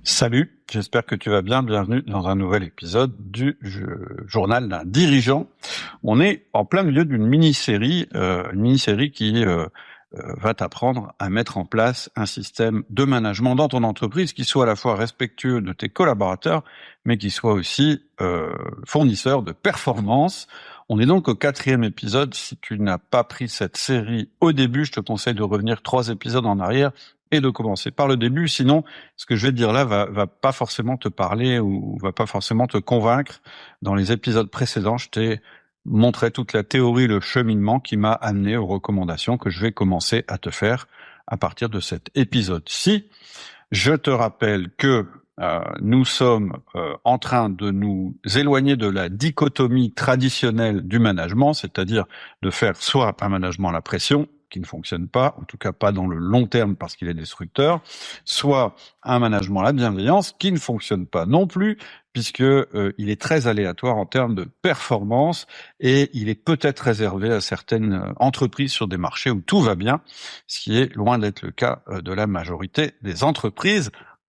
Salut, j'espère que tu vas bien. Bienvenue dans un nouvel épisode du journal d'un dirigeant. On est en plein milieu d'une mini-série qui va t'apprendre à mettre en place un système de management dans ton entreprise qui soit à la fois respectueux de tes collaborateurs, mais qui soit aussi fournisseur de performance. On est donc au 4e épisode. Si tu n'as pas pris cette série au début, je te conseille de revenir 3 épisodes en arrière et de commencer par le début. Sinon, ce que je vais te dire là va pas forcément te parler ou va pas forcément te convaincre. Dans les épisodes précédents, je t'ai montré toute la théorie, le cheminement qui m'a amené aux recommandations que je vais commencer à te faire à partir de cet épisode-ci. Je te rappelle que nous sommes en train de nous éloigner de la dichotomie traditionnelle du management, c'est-à-dire de faire soit un management à la pression, qui ne fonctionne pas, en tout cas pas dans le long terme parce qu'il est destructeur, soit un management à la bienveillance qui ne fonctionne pas non plus puisque il est très aléatoire en termes de performance et il est peut-être réservé à certaines entreprises sur des marchés où tout va bien, ce qui est loin d'être le cas de la majorité des entreprises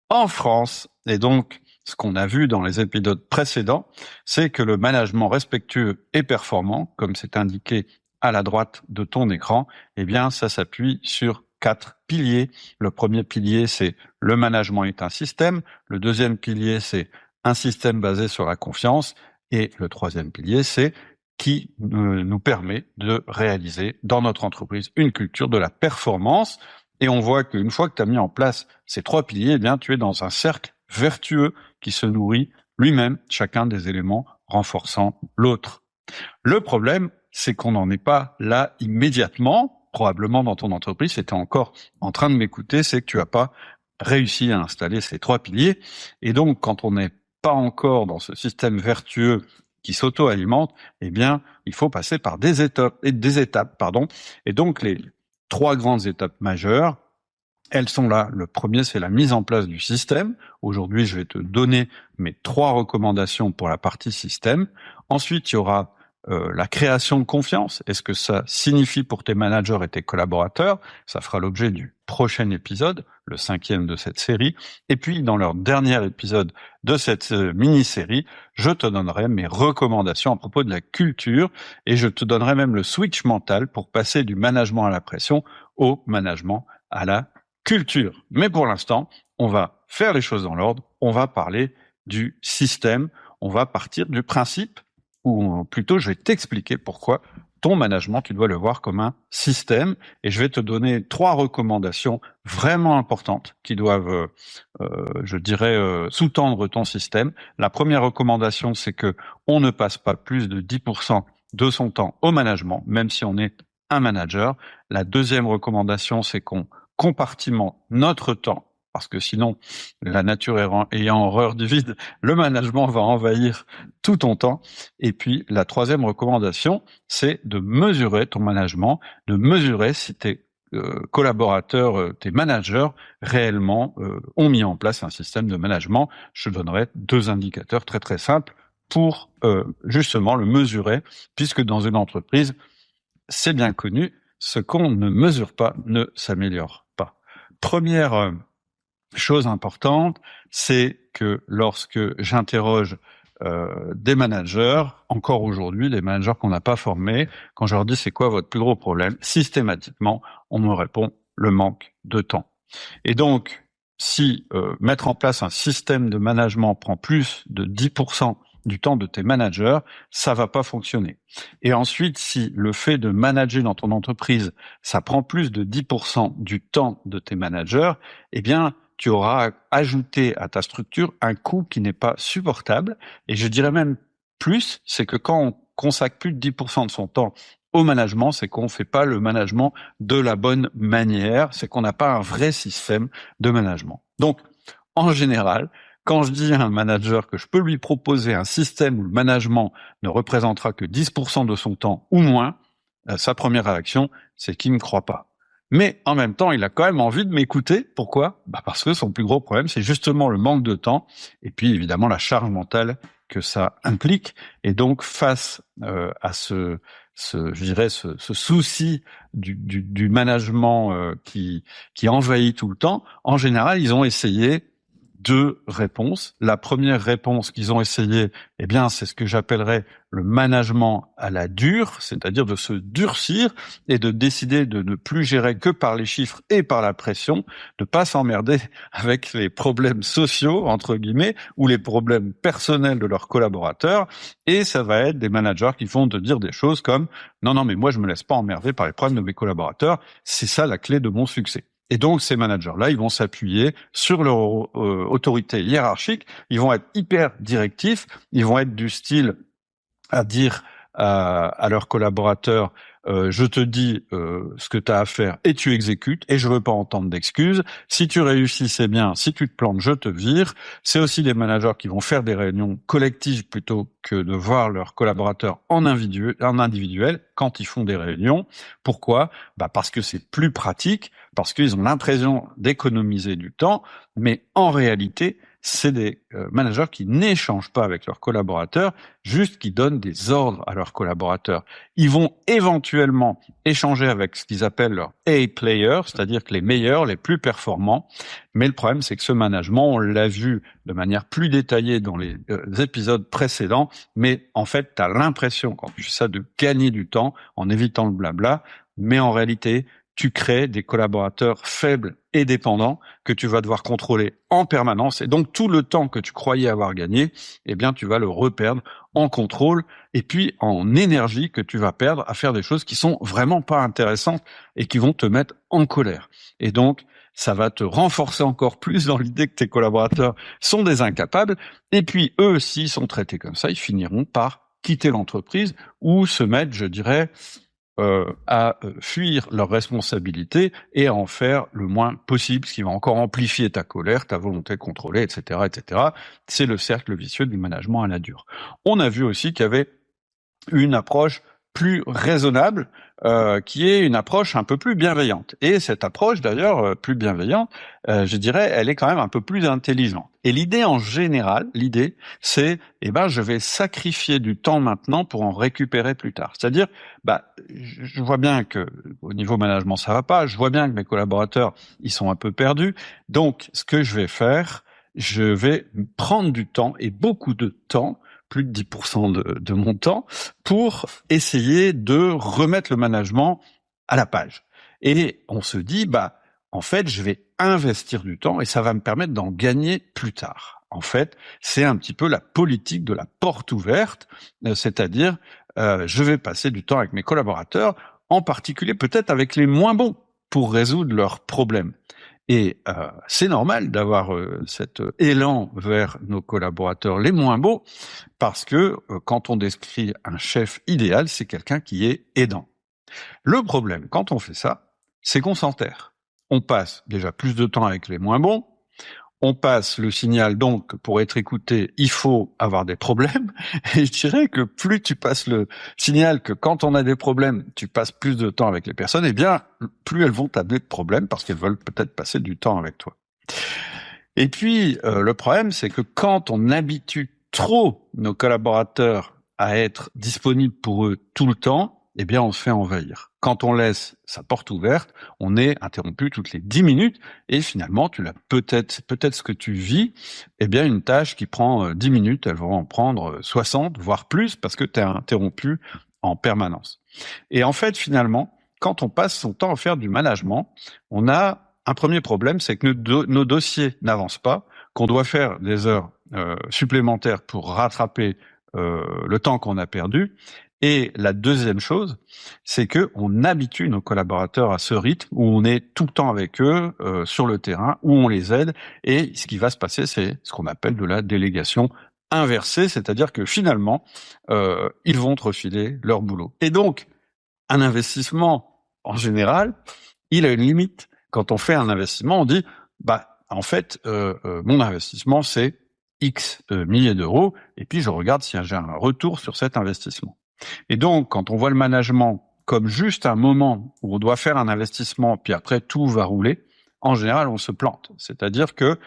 en France. Et donc, ce qu'on a vu dans les épisodes précédents, c'est que le management respectueux et performant, comme c'est indiqué à la droite de ton écran, eh bien, ça s'appuie sur 4 piliers. Le premier pilier, c'est le management est un système. Le deuxième pilier, c'est un système basé sur la confiance. Et le troisième pilier, c'est qui nous permet de réaliser dans notre entreprise une culture de la performance. Et on voit qu'une fois que tu as mis en place ces 3 piliers, eh bien, tu es dans un cercle vertueux qui se nourrit lui-même, chacun des éléments renforçant l'autre. Le problème, c'est qu'on n'en est pas là immédiatement, probablement dans ton entreprise, si tu es encore en train de m'écouter, c'est que tu n'as pas réussi à installer ces 3 piliers. Et donc, quand on n'est pas encore dans ce système vertueux qui s'auto-alimente, eh bien, il faut passer par des étapes. Et donc, les 3 grandes étapes majeures, elles sont là. Le premier, c'est la mise en place du système. Aujourd'hui, je vais te donner mes 3 recommandations pour la partie système. Ensuite, il y aura la création de confiance. Est-ce que ça signifie pour tes managers et tes collaborateurs? Ça fera l'objet du prochain épisode, le 5e de cette série. Et puis, dans leur dernier épisode de cette mini-série, je te donnerai mes recommandations à propos de la culture et je te donnerai même le switch mental pour passer du management à la pression au management à la culture. Mais pour l'instant, on va faire les choses dans l'ordre. On va parler du système. On va partir du principe, ou plutôt je vais t'expliquer pourquoi ton management, tu dois le voir comme un système. Et je vais te donner 3 recommandations vraiment importantes qui doivent, sous-tendre ton système. La première recommandation, c'est que on ne passe pas plus de 10% de son temps au management, même si on est un manager. La deuxième recommandation, c'est qu'on compartiment notre temps, parce que sinon, la nature ayant horreur du vide, le management va envahir tout ton temps. Et puis, la troisième recommandation, c'est de mesurer ton management, de mesurer si tes collaborateurs, tes managers, réellement ont mis en place un système de management. Je donnerai 2 indicateurs très très simples pour justement le mesurer, puisque dans une entreprise, c'est bien connu, ce qu'on ne mesure pas ne s'améliore pas. Première chose importante, c'est que lorsque j'interroge des managers, encore aujourd'hui, des managers qu'on n'a pas formés, quand je leur dis c'est quoi votre plus gros problème, systématiquement, on me répond le manque de temps. Et donc, si mettre en place un système de management prend plus de 10% du temps de tes managers, ça va pas fonctionner. Et ensuite, si le fait de manager dans ton entreprise, ça prend plus de 10% du temps de tes managers, eh bien, tu auras ajouté à ta structure un coût qui n'est pas supportable. Et je dirais même plus, c'est que quand on consacre plus de 10% de son temps au management, c'est qu'on fait pas le management de la bonne manière, c'est qu'on n'a pas un vrai système de management. Donc, en général, quand je dis à un manager que je peux lui proposer un système où le management ne représentera que 10% de son temps ou moins, sa première réaction, c'est qu'il ne me croit pas. Mais en même temps, il a quand même envie de m'écouter. Pourquoi ? Parce que son plus gros problème, c'est justement le manque de temps et puis évidemment la charge mentale que ça implique. Et donc, face à ce souci du management qui envahit tout le temps, en général, ils ont essayé deux réponses. La première réponse qu'ils ont essayé, eh bien, c'est ce que j'appellerais le management à la dure, c'est-à-dire de se durcir et de décider de ne plus gérer que par les chiffres et par la pression, de pas s'emmerder avec les problèmes sociaux, entre guillemets, ou les problèmes personnels de leurs collaborateurs. Et ça va être des managers qui vont te dire des choses comme « Non, non, mais moi, je me laisse pas emmerder par les problèmes de mes collaborateurs. C'est ça la clé de mon succès. » Et donc, ces managers-là, ils vont s'appuyer sur leur autorité hiérarchique, ils vont être hyper directifs, ils vont être du style à dire à leurs collaborateurs je te dis ce que tu as à faire et tu exécutes et je veux pas entendre d'excuses. Si tu réussis, c'est bien. Si tu te plantes, je te vire. C'est aussi des managers qui vont faire des réunions collectives plutôt que de voir leurs collaborateurs en individuel quand ils font des réunions. Pourquoi ? Parce que c'est plus pratique, parce qu'ils ont l'impression d'économiser du temps, mais en réalité, c'est des managers qui n'échangent pas avec leurs collaborateurs, juste qui donnent des ordres à leurs collaborateurs. Ils vont éventuellement échanger avec ce qu'ils appellent leurs A-players, c'est-à-dire que les meilleurs, les plus performants. Mais le problème, c'est que ce management, on l'a vu de manière plus détaillée dans les épisodes précédents, mais en fait, tu as l'impression, quand tu fais ça, de gagner du temps en évitant le blabla, mais en réalité, tu crées des collaborateurs faibles et dépendants que tu vas devoir contrôler en permanence. Et donc, tout le temps que tu croyais avoir gagné, eh bien, tu vas le reperdre en contrôle et puis en énergie que tu vas perdre à faire des choses qui sont vraiment pas intéressantes et qui vont te mettre en colère. Et donc, ça va te renforcer encore plus dans l'idée que tes collaborateurs sont des incapables. Et puis, eux, s'ils sont traités comme ça, ils finiront par quitter l'entreprise ou se mettre, je dirais, à fuir leurs responsabilités et à en faire le moins possible, ce qui va encore amplifier ta colère, ta volonté de contrôler, etc., etc. C'est le cercle vicieux du management à la dure. On a vu aussi qu'il y avait une approche plus raisonnable, qui est une approche un peu plus bienveillante. Et cette approche, d'ailleurs, plus bienveillante, je dirais, elle est quand même un peu plus intelligente. Et l'idée en général, c'est, je vais sacrifier du temps maintenant pour en récupérer plus tard. C'est-à-dire, je vois bien que au niveau management, ça va pas. Je vois bien que mes collaborateurs, ils sont un peu perdus. Donc, ce que je vais faire, je vais prendre du temps et beaucoup de temps, plus de 10% de mon temps, pour essayer de remettre le management à la page. Et on se dit, en fait, je vais investir du temps et ça va me permettre d'en gagner plus tard. En fait, c'est un petit peu la politique de la porte ouverte, c'est-à-dire, je vais passer du temps avec mes collaborateurs, en particulier peut-être avec les moins bons, pour résoudre leurs problèmes. Et c'est normal d'avoir cet élan vers nos collaborateurs les moins bons, parce que quand on décrit un chef idéal, c'est quelqu'un qui est aidant. Le problème, quand on fait ça, c'est qu'on s'enterre. On passe déjà plus de temps avec les moins bons, on passe le signal, donc, pour être écouté, il faut avoir des problèmes. Et je dirais que plus tu passes le signal que quand on a des problèmes, tu passes plus de temps avec les personnes, eh bien, plus elles vont t'amener de problèmes parce qu'elles veulent peut-être passer du temps avec toi. Et puis, le problème, c'est que quand on habitue trop nos collaborateurs à être disponibles pour eux tout le temps, eh bien, on se fait envahir. Quand on laisse sa porte ouverte, on est interrompu toutes les 10 minutes et finalement, tu l'as peut-être ce que tu vis, eh bien, une tâche qui prend 10 minutes, elle va en prendre 60, voire plus, parce que tu es interrompu en permanence. Et en fait, finalement, quand on passe son temps à faire du management, on a un premier problème, c'est que nos dossiers n'avancent pas, qu'on doit faire des heures supplémentaires pour rattraper le temps qu'on a perdu. Et la deuxième chose, c'est que on habitue nos collaborateurs à ce rythme où on est tout le temps avec eux sur le terrain, où on les aide. Et ce qui va se passer, c'est ce qu'on appelle de la délégation inversée, c'est-à-dire que finalement, ils vont te refiler leur boulot. Et donc, un investissement, en général, il a une limite. Quand on fait un investissement, on dit, en fait, mon investissement, c'est X milliers d'euros, et puis je regarde si j'ai un retour sur cet investissement. Et donc, quand on voit le management comme juste un moment où on doit faire un investissement, puis après tout va rouler, en général, on se plante. C'est-à-dire que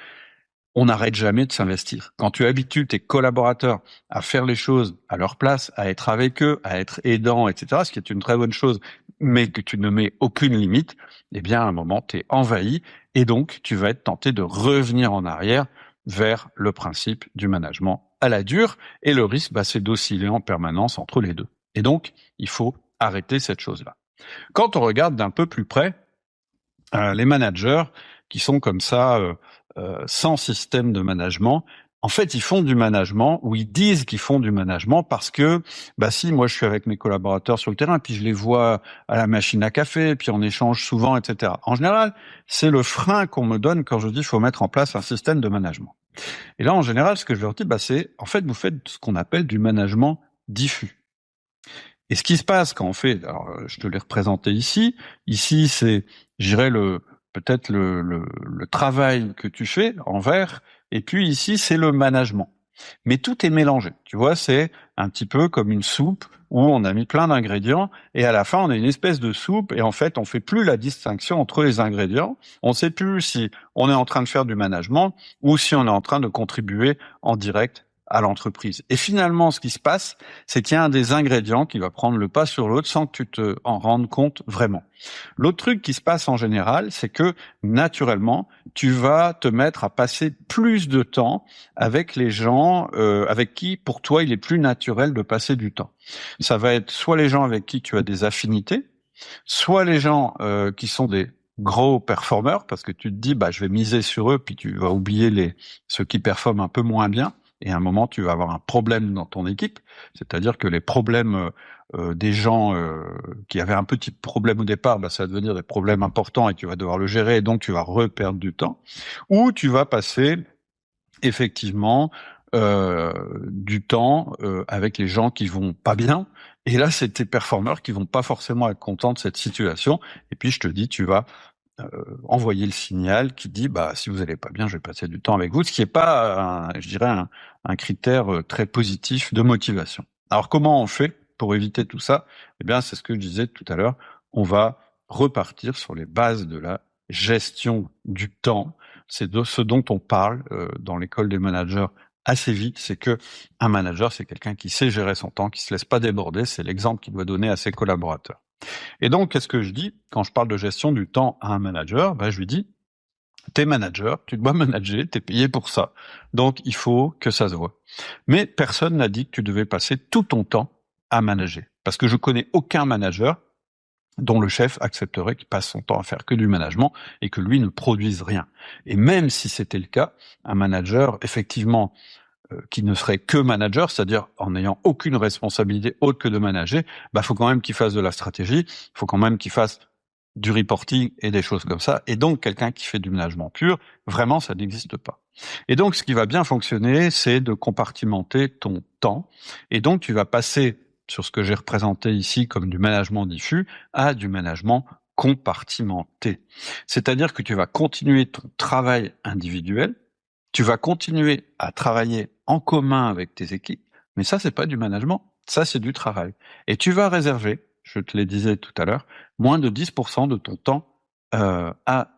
on n'arrête jamais de s'investir. Quand tu habitues tes collaborateurs à faire les choses à leur place, à être avec eux, à être aidants, etc., ce qui est une très bonne chose, mais que tu ne mets aucune limite, eh bien, à un moment, tu es envahi, et donc, tu vas être tenté de revenir en arrière vers le principe du management à la dure, et le risque, c'est d'osciller en permanence entre les deux. Et donc, il faut arrêter cette chose-là. Quand on regarde d'un peu plus près, les managers qui sont comme ça, sans système de management, en fait, ils font du management, ou ils disent qu'ils font du management parce que, si, moi je suis avec mes collaborateurs sur le terrain, puis je les vois à la machine à café, puis on échange souvent, etc. En général, c'est le frein qu'on me donne quand je dis qu'il faut mettre en place un système de management. Et là, en général, ce que je leur dis, c'est, en fait, vous faites ce qu'on appelle du management diffus. Et ce qui se passe quand on fait, alors je te l'ai représenté ici, c'est, je dirais, peut-être le travail que tu fais en vert, et puis ici, c'est le management. Mais tout est mélangé, tu vois, c'est un petit peu comme une soupe où on a mis plein d'ingrédients, et à la fin, on a une espèce de soupe, et en fait, on fait plus la distinction entre les ingrédients, on sait plus si on est en train de faire du management, ou si on est en train de contribuer en direct à l'entreprise. Et finalement, ce qui se passe, c'est qu'il y a un des ingrédients qui va prendre le pas sur l'autre sans que tu te en rendes compte vraiment. L'autre truc qui se passe en général, c'est que naturellement, tu vas te mettre à passer plus de temps avec les gens avec qui, pour toi, il est plus naturel de passer du temps. Ça va être soit les gens avec qui tu as des affinités, soit les gens qui sont des gros performeurs, parce que tu te dis, je vais miser sur eux, puis tu vas oublier ceux qui performent un peu moins bien. Et à un moment, tu vas avoir un problème dans ton équipe, c'est-à-dire que les problèmes des gens qui avaient un petit problème au départ, ça va devenir des problèmes importants et tu vas devoir le gérer, et donc tu vas reperdre du temps. Ou tu vas passer effectivement du temps avec les gens qui vont pas bien, et là, c'est tes performeurs qui vont pas forcément être contents de cette situation, et puis je te dis, tu vas envoyer le signal qui dit si vous allez pas bien, je vais passer du temps avec vous, ce qui est pas je dirais un critère très positif de motivation. Alors comment on fait pour éviter tout ça? C'est ce que je disais tout à l'heure, on va repartir sur les bases de la gestion du temps. C'est de ce dont on parle dans l'école des managers assez vite, c'est que un manager, c'est quelqu'un qui sait gérer son temps, qui se laisse pas déborder, c'est l'exemple qu'il doit donner à ses collaborateurs. Et donc, qu'est-ce que je dis quand je parle de gestion du temps à un manager? Je lui dis, t'es manager, tu dois manager, t'es payé pour ça. Donc, il faut que ça se voit. Mais personne n'a dit que tu devais passer tout ton temps à manager. Parce que je connais aucun manager dont le chef accepterait qu'il passe son temps à faire que du management et que lui ne produise rien. Et même si c'était le cas, un manager, effectivement, qui ne serait que manager, c'est-à-dire en n'ayant aucune responsabilité autre que de manager, faut quand même qu'il fasse de la stratégie, il faut quand même qu'il fasse du reporting et des choses comme ça. Et donc, quelqu'un qui fait du management pur, vraiment, ça n'existe pas. Et donc, ce qui va bien fonctionner, c'est de compartimenter ton temps. Et donc, tu vas passer sur ce que j'ai représenté ici comme du management diffus à du management compartimenté. C'est-à-dire que tu vas continuer ton travail individuel, tu vas continuer à travailler en commun avec tes équipes, mais ça, c'est pas du management, ça, c'est du travail. Et tu vas réserver, je te le disais tout à l'heure, moins de 10% de ton temps à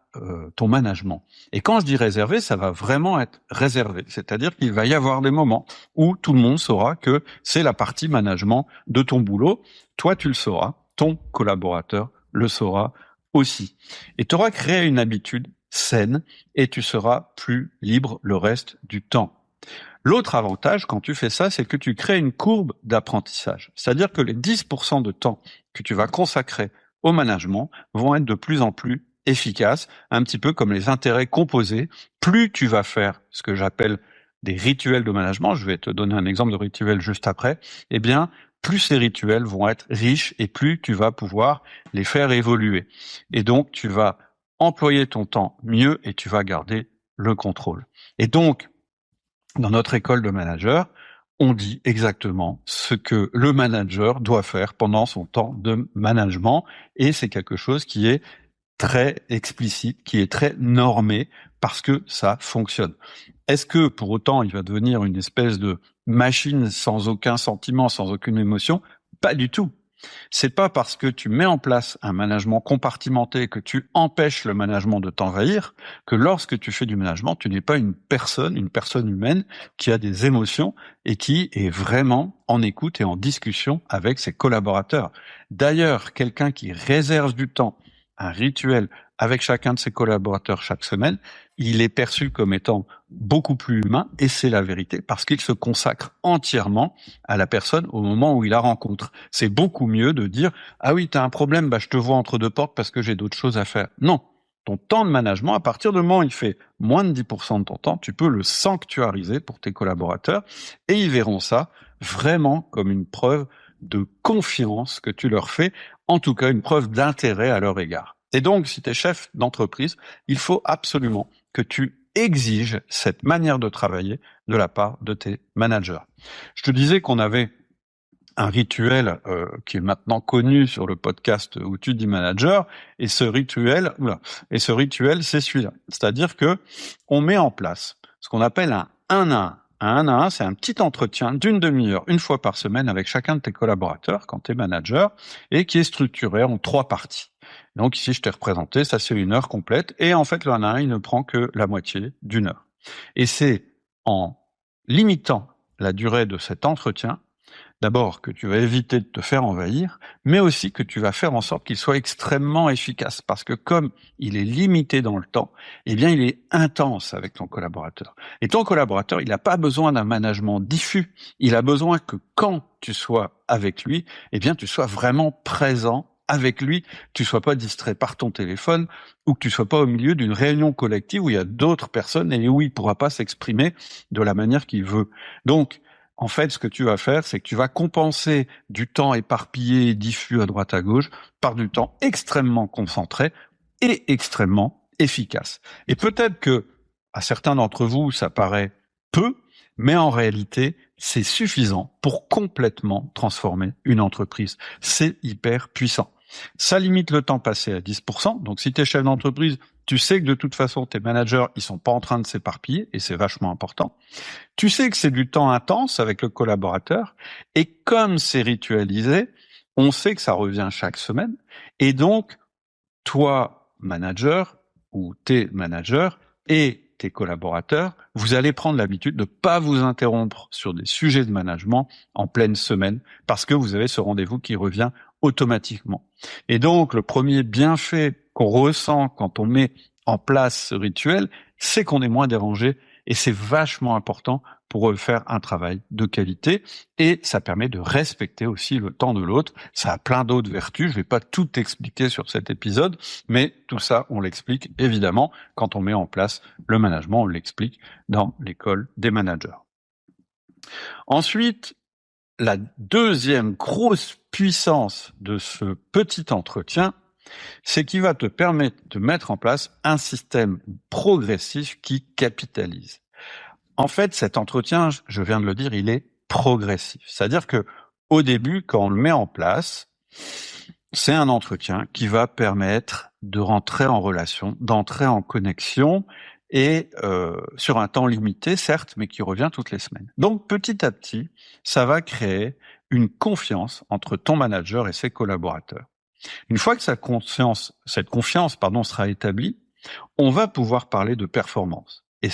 ton management. Et quand je dis réservé, ça va vraiment être réservé. C'est-à-dire qu'il va y avoir des moments où tout le monde saura que c'est la partie management de ton boulot. Toi, tu le sauras, ton collaborateur le saura aussi. Et tu auras créé une habitude saine et tu seras plus libre le reste du temps. L'autre avantage quand tu fais ça, c'est que tu crées une courbe d'apprentissage. C'est-à-dire que les 10% de temps que tu vas consacrer au management vont être de plus en plus efficaces, un petit peu comme les intérêts composés. Plus tu vas faire ce que j'appelle des rituels de management, je vais te donner un exemple de rituel juste après, plus ces rituels vont être riches et plus tu vas pouvoir les faire évoluer. Et donc, tu vas employer ton temps mieux et tu vas garder le contrôle. Et donc, dans notre école de manager, on dit exactement ce que le manager doit faire pendant son temps de management et c'est quelque chose qui est très explicite, qui est très normé parce que ça fonctionne. Est-ce que pour autant il va devenir une espèce de machine sans aucun sentiment, sans aucune émotion? Pas du tout. C'est pas parce que tu mets en place un management compartimenté que tu empêches le management de t'envahir que lorsque tu fais du management, tu n'es pas une personne humaine qui a des émotions et qui est vraiment en écoute et en discussion avec ses collaborateurs. D'ailleurs, quelqu'un qui réserve du temps, un rituel avec chacun de ses collaborateurs chaque semaine, il est perçu comme étant beaucoup plus humain, et c'est la vérité, parce qu'il se consacre entièrement à la personne au moment où il la rencontre. C'est beaucoup mieux de dire « Ah oui, t'as un problème, je te vois entre deux portes parce que j'ai d'autres choses à faire ». Non, ton temps de management, à partir du moment où il fait moins de 10% de ton temps, tu peux le sanctuariser pour tes collaborateurs, et ils verront ça vraiment comme une preuve de confiance que tu leur fais, en tout cas une preuve d'intérêt à leur égard. Et donc, si tu es chef d'entreprise, il faut absolument que tu exiges cette manière de travailler de la part de tes managers. Je te disais qu'on avait un rituel qui est maintenant connu sur le podcast où tu dis manager, et ce rituel, c'est celui-là. C'est-à-dire que on met en place ce qu'on appelle un 1 à 1. Un 1 à 1, c'est un petit entretien d'une demi-heure, une fois par semaine, avec chacun de tes collaborateurs quand tu es manager, et qui est structuré en 3 parties. Donc ici, je t'ai représenté, ça c'est 1 heure complète, et en fait, le 1 à 1, il ne prend que la moitié d'1 heure. Et c'est en limitant la durée de cet entretien, d'abord que tu vas éviter de te faire envahir, mais aussi que tu vas faire en sorte qu'il soit extrêmement efficace, parce que comme il est limité dans le temps, eh bien il est intense avec ton collaborateur. Et ton collaborateur, il n'a pas besoin d'un management diffus, il a besoin que quand tu sois avec lui, eh bien tu sois vraiment présent avec lui, tu sois pas distrait par ton téléphone, ou que tu sois pas au milieu d'une réunion collective où il y a d'autres personnes et où il pourra pas s'exprimer de la manière qu'il veut. Donc, en fait, ce que tu vas faire, c'est que tu vas compenser du temps éparpillé et diffus à droite à gauche par du temps extrêmement concentré et extrêmement efficace. Et peut-être que, à certains d'entre vous, ça paraît peu, mais en réalité, c'est suffisant pour complètement transformer une entreprise. C'est hyper puissant. Ça limite le temps passé à 10%. Donc, si tu es chef d'entreprise, tu sais que de toute façon, tes managers, ils sont pas en train de s'éparpiller, et c'est vachement important. Tu sais que c'est du temps intense avec le collaborateur, et comme c'est ritualisé, on sait que ça revient chaque semaine, et donc, toi, manager, ou tes managers, et tes collaborateurs, vous allez prendre l'habitude de pas vous interrompre sur des sujets de management en pleine semaine, parce que vous avez ce rendez-vous qui revient automatiquement. Et donc, le premier bienfait qu'on ressent quand on met en place ce rituel, c'est qu'on est moins dérangé, et c'est vachement important pour faire un travail de qualité, et ça permet de respecter aussi le temps de l'autre. Ça a plein d'autres vertus, je vais pas tout expliquer sur cet épisode, mais tout ça, on l'explique évidemment quand on met en place le management, on l'explique dans l'école des managers. Ensuite, la deuxième grosse puissance de ce petit entretien, c'est qu'il va te permettre de mettre en place un système progressif qui capitalise. En fait, cet entretien, je viens de le dire, il est progressif. C'est-à-dire que au début, quand on le met en place, c'est un entretien qui va permettre de rentrer en relation, d'entrer en connexion, et sur un temps limité, certes, mais qui revient toutes les semaines. Donc, petit à petit, ça va créer une confiance entre ton manager et ses collaborateurs. Une fois que cette confiance, sera établie, on va pouvoir parler de performance. Et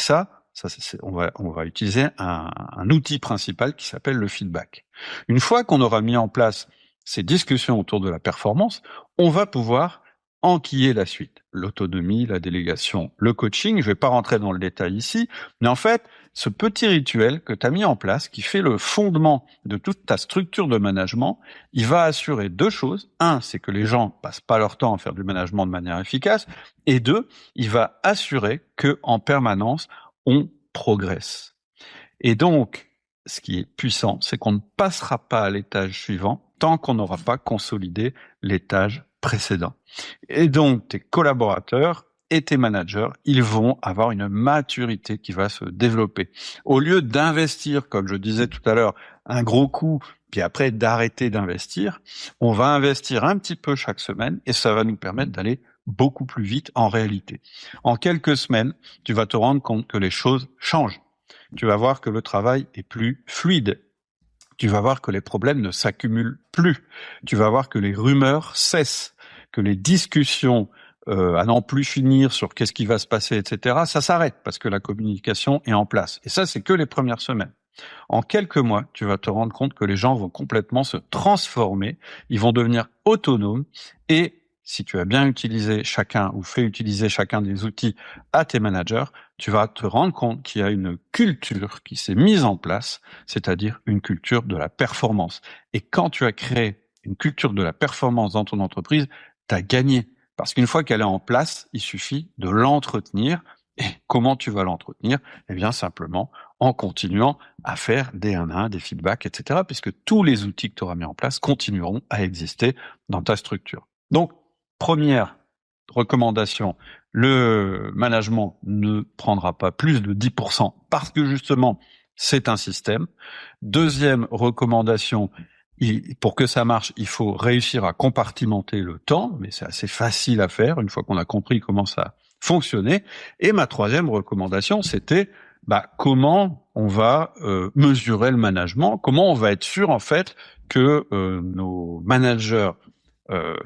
on va utiliser un outil principal qui s'appelle le feedback. Une fois qu'on aura mis en place ces discussions autour de la performance, on va pouvoir enquiller la suite. L'autonomie, la délégation, le coaching, je vais pas rentrer dans le détail ici, mais en fait, ce petit rituel que tu as mis en place, qui fait le fondement de toute ta structure de management, il va assurer 2 choses. 1, c'est que les gens passent pas leur temps à faire du management de manière efficace, et 2, il va assurer que en permanence, on progresse. Et donc, ce qui est puissant, c'est qu'on ne passera pas à l'étage suivant tant qu'on n'aura pas consolidé l'étage précédent. Et donc, tes collaborateurs et tes managers, ils vont avoir une maturité qui va se développer. Au lieu d'investir, comme je disais tout à l'heure, un gros coup, puis après d'arrêter d'investir, on va investir un petit peu chaque semaine, et ça va nous permettre d'aller beaucoup plus vite en réalité. En quelques semaines, tu vas te rendre compte que les choses changent. Tu vas voir que le travail est plus fluide. Tu vas voir que les problèmes ne s'accumulent plus. Tu vas voir que les rumeurs cessent, que les discussions à n'en plus finir sur qu'est-ce qui va se passer, etc., ça s'arrête parce que la communication est en place. Et ça, c'est que les premières semaines. En quelques mois, tu vas te rendre compte que les gens vont complètement se transformer, ils vont devenir autonomes, et si tu as bien utilisé chacun ou fait utiliser chacun des outils à tes managers, tu vas te rendre compte qu'il y a une culture qui s'est mise en place, c'est-à-dire une culture de la performance. Et quand tu as créé une culture de la performance dans ton entreprise, tu as gagné. Parce qu'une fois qu'elle est en place, il suffit de l'entretenir. Et comment tu vas l'entretenir? Eh bien, simplement en continuant à faire des 1-1, des feedbacks, etc., puisque tous les outils que tu auras mis en place continueront à exister dans ta structure. Donc, première recommandation, le management ne prendra pas plus de 10% parce que justement, c'est un système. Deuxième recommandation, pour que ça marche, il faut réussir à compartimenter le temps, mais c'est assez facile à faire une fois qu'on a compris comment ça fonctionnait. Et ma troisième recommandation, c'était comment on va mesurer le management, comment on va être sûr en fait que nos managers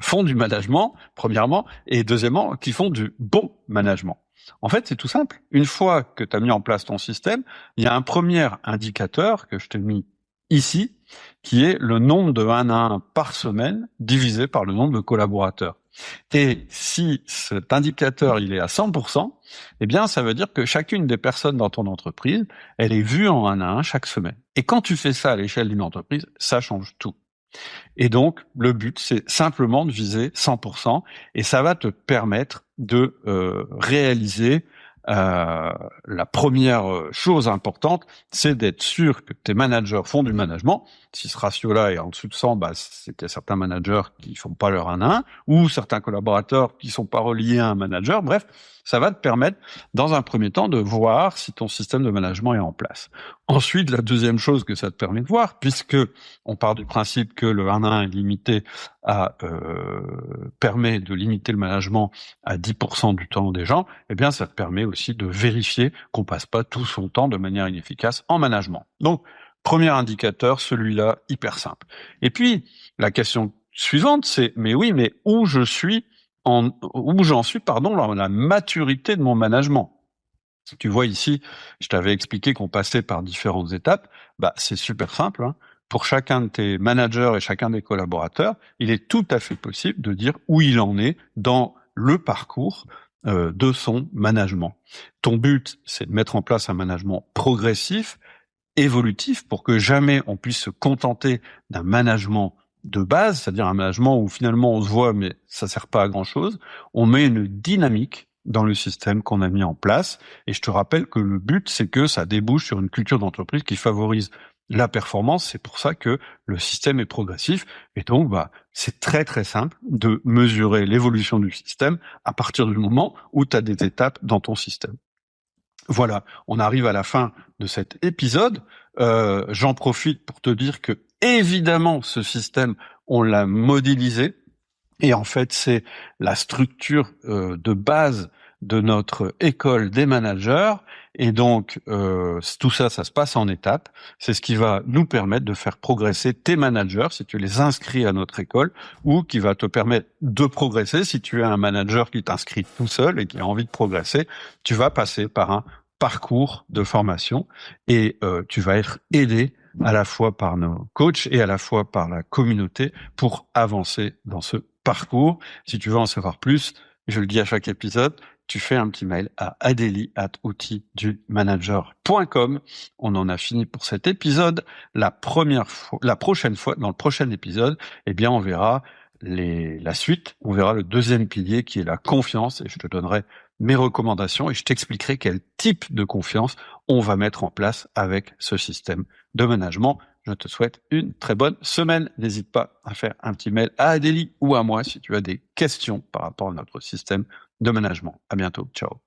font du management, premièrement, et deuxièmement, qu'ils font du bon management. En fait, c'est tout simple. Une fois que tu as mis en place ton système, il y a un premier indicateur que je t'ai mis ici, qui est le nombre de 1-1 par semaine divisé par le nombre de collaborateurs. Et si cet indicateur il est à 100%, eh bien ça veut dire que chacune des personnes dans ton entreprise, elle est vue en 1-1 chaque semaine. Et quand tu fais ça à l'échelle d'une entreprise, ça change tout. Et donc, le but, c'est simplement de viser 100%, et ça va te permettre de réaliser la première chose importante, c'est d'être sûr que tes managers font du management. Si ce ratio-là est en dessous de 100, c'est qu'il y a certains managers qui font pas leur 1-1, ou certains collaborateurs qui sont pas reliés à un manager. Bref, ça va te permettre, dans un premier temps, de voir si ton système de management est en place. Ensuite, la deuxième chose que ça te permet de voir, puisque on part du principe que le 1-1 est limité permet de limiter le management à 10% du temps des gens, eh bien, ça te permet aussi de vérifier qu'on passe pas tout son temps de manière inefficace en management. Donc, premier indicateur, celui-là, hyper simple. Et puis, la question suivante, c'est, mais où j'en suis, dans la maturité de mon management? Tu vois ici, je t'avais expliqué qu'on passait par différentes étapes. C'est super simple, hein. Pour chacun de tes managers et chacun des collaborateurs, il est tout à fait possible de dire où il en est dans le parcours de son management. Ton but, c'est de mettre en place un management progressif, évolutif, pour que jamais on puisse se contenter d'un management de base, c'est-à-dire un management où finalement on se voit mais ça sert pas à grand-chose. On met une dynamique dans le système qu'on a mis en place, et je te rappelle que le but, c'est que ça débouche sur une culture d'entreprise qui favorise la performance. C'est pour ça que le système est progressif, et donc c'est très très simple de mesurer l'évolution du système à partir du moment où tu as des étapes dans ton système. Voilà, on arrive à la fin de cet épisode. J'en profite pour te dire que évidemment ce système, on l'a modélisé, et en fait c'est la structure de base de notre école des managers, et donc tout ça se passe en étapes. C'est ce qui va nous permettre de faire progresser tes managers si tu les inscris à notre école, ou qui va te permettre de progresser si tu es un manager qui t'inscrit tout seul et qui a envie de progresser. Tu vas passer par un parcours de formation, et tu vas être aidé à la fois par nos coachs et à la fois par la communauté pour avancer dans ce parcours. Si tu veux en savoir plus, je le dis à chaque épisode, tu fais un petit mail à adeli@outildumanager.com. On en a fini pour cet épisode. La prochaine fois, dans le prochain épisode, on verra la suite. On verra le deuxième pilier qui est la confiance, et je te donnerai mes recommandations et je t'expliquerai quel type de confiance on va mettre en place avec ce système de management. Je te souhaite une très bonne semaine. N'hésite pas à faire un petit mail à Adélie ou à moi si tu as des questions par rapport à notre système de management. À bientôt. Ciao.